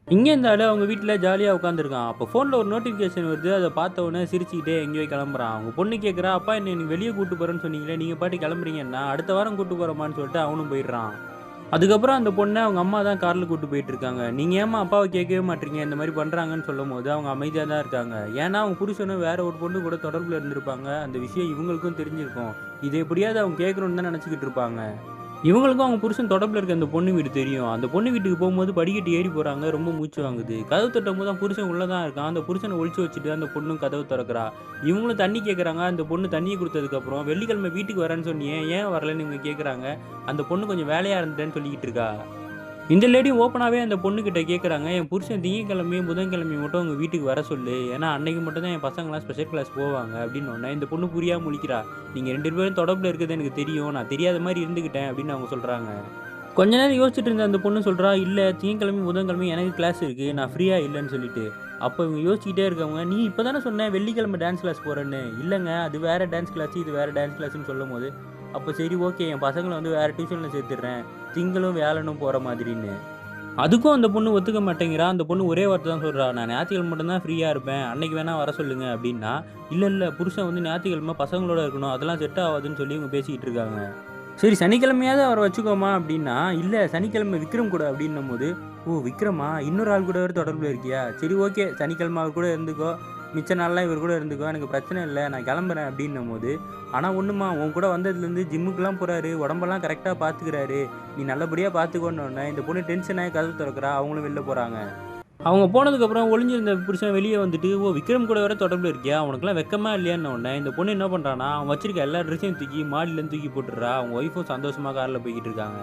இங்கே இந்த ஆளு அவங்க வீட்ல ஜாலியா உட்காந்துருக்கான். அப்போ ஃபோன்ல ஒரு நோட்டிஃபிகேஷன் வருது. அத பார்த்த உடனே சிரிச்சுக்கிட்டே எங்கேயோ கிளம்புறான். அவங்க பொண்ணு கேட்குறா, "அப்பா என்ன இன்னைக்கு வெளிய கூட்டு போறேன்னு சொன்னீங்களே, நீங்க பாட்டுக்கு கிளம்புறீங்கன்னா, அடுத்த வாரம் கூட்டு போறேம்மான்னு" சொல்லிட்டு அவனும் போயிடுறான். அதுக்கப்புறம் அந்த பொண்ண அவங்க அம்மா தான் கார்ல கூட்டு போயிட்டுருக்காங்க. "நீங்க ஏம்மா அப்பாவ கேட்கவே மாட்றீங்க? இந்த மாரி பண்றாங்கன்னு" சொல்லும்போது, அவங்க அமைதியா தான் இருக்காங்க. ஏன்னா, அவங்க புருஷனும் வேற ஒரு பொண்ணு கூட தொடர்புல இருந்திருப்பாங்க. அந்த விஷயம் இவங்களுக்கும் தெரிஞ்சிருக்கும். இத எப்படியாவது அவங்க கேட்கணும்னு தான் நெனச்சுக்கிட்டு இருப்பாங்க. இவங்களுக்கும் அவங்க புருஷன் தொடர்புல இருக்க அந்த பொண்ணு வீடு தெரியும். அந்த பொண்ணு வீட்டுக்கு போம்போது படிக்கட்டு ஏறி போறாங்க. ரொம்ப மூச்சு வாங்குது. கதவு தட்டும்போது தான் புருஷன் உள்ள தான் இருக்கான். அந்த புருஷன ஒளிச்சு வச்சுட்டு அந்த பொண்ணும் கதவு தொறக்கிறா. இவங்களும் தண்ணி கேட்கறாங்க. அந்த பொண்ணு தண்ணீய குடுத்ததுக்கப்புறம், "வெள்ளிக்கிழமை வீட்டுக்கு வரேன்னு சொன்னியே, ஏன் வரலன்னு?" இவங்க கேட்கறாங்க. அந்த பொண்ணு கொஞ்சம் வேலையா இருந்துட்டேன்னு சொல்லிக்கிட்டு இருக்கா. இந்த லேடி ஓப்பனாவே அந்த பொண்ணுகிட்ட கேட்குறாங்க, "என் புருஷன் திங்கட்கிழமையும், புதன்கிழமையும் மட்டும் உங்க வீட்டுக்கு வர சொல்லு. ஏன்னா, அன்னைக்கு மட்டும் தான் என் பசங்கலாம் ஸ்பெஷல் கிளாஸ் போவாங்க." அப்படின்னோனே, இந்த பொண்ணு புரியாம முழிக்கிறா. "நீங்க 2 பேரும் தொடர்புல இருக்கிறது எனக்கு தெரியும். நான் தெரியாத மாரி இருந்துக்கிட்டேன்." அப்படின்னு அவங்க சொல்றாங்க. கொஞ்ச நேரம் யோசிச்சுட்டு இருந்த அந்த பொண்ணு சொல்றா, "இல்ல திங்கட்கிழமையும், புதன்கிழமையும் எனக்கு கிளாஸ் இருக்கு. நான் ஃப்ரீயா இல்லன்னு" சொல்லிட்டு. அப்ப இவங்க யோசிச்சுக்கிட்டே இருக்கவங்க, "நீ இப்ப தானே சொன்ன வெள்ளிக்கிழமை டான்ஸ் கிளாஸ் போறேன்னு." "இல்லங்க, அது வேற டான்ஸ் கிளாஸ், இது வேற டான்ஸ் கிளாஸ்ன்னு" சொல்லும்போது, அப்ப சரி ஓகே என் பசங்கள வந்து வேற டியூஷன்ல சேர்த்துடுறேன். திங்களும், வியாழனும் போற மாதிரின்னு. அதுக்கும் அந்த பொண்ணு ஒத்துக்க மாட்டேங்கிறா. அந்த பொண்ணு ஒரே வார்த்தை தான் சொல்றா, "நான் ஞாயித்துக்கிழமை மட்டும் தான் ஃப்ரீயா இருப்பேன். அன்னைக்கு வேணா வர சொல்லுங்க" அப்படின்னா, "இல்ல, இல்ல புருஷன் வந்து ஞாயித்துக்கிழமை பசங்களோட இருக்கணும். அதெல்லாம் செட் ஆவாதுன்னு" சொல்லி இவங்க பேசிக்கிட்டு இருக்காங்க. "சரி சனிக்கிழமையாவது அவர வச்சுக்கோமா" அப்படின்னா, "இல்ல சனிக்கிழமை விக்ரம் கூட" அப்படின்னும்போது, "ஓ! விக்ரமா? இன்னொரு ஆள் கூட வேற தொடர்புல இருக்கியா? சரி ஓகே. சனிக்கிழமை அவர் கூட இருந்துக்கோ. மிச்ச நாள்லாம் இவர் கூட இருந்துக்கோ. எனக்கு பிரச்சனை இல்ல. நான் கிளம்புறேன்" அப்படின்னும்போது, "ஆனா ஒண்ணும்மா, உன் கூட வந்ததுலேருந்து ஜிம்முக்குலாம் போறாரு. உடம்பெல்லாம் கரெக்ட்டா பார்த்துக்கிறாரு. நீ நல்லபடியா பார்த்துக்கோன்னோனே" இந்த பொண்ணு டென்ஷன் ஆகி கதவு தொறக்கிறா. அவங்களும் வெளில போறாங்க. அவங்க போனதுக்கப்புறம் ஒளிஞ்சிருந்த புருஷன் வெளிய வந்துட்டு, "ஓ! விக்ரம் கூட வேற தொடர்புல இருக்கியா? உனக்கெல்லாம் வெட்கமா இல்லையான்னோனே" இந்த பொண்ணு என்ன பண்றான்னா, அவன் வச்சிருக்க எல்லா ட்ரெஸ்ஸையும் தூக்கி மாடிலேருந்து தூக்கி போட்டுர்றா. அவங்க ஒய்ஃபும் சந்தோஷமா கார்ல போய்க்கிட்டு இருக்காங்க.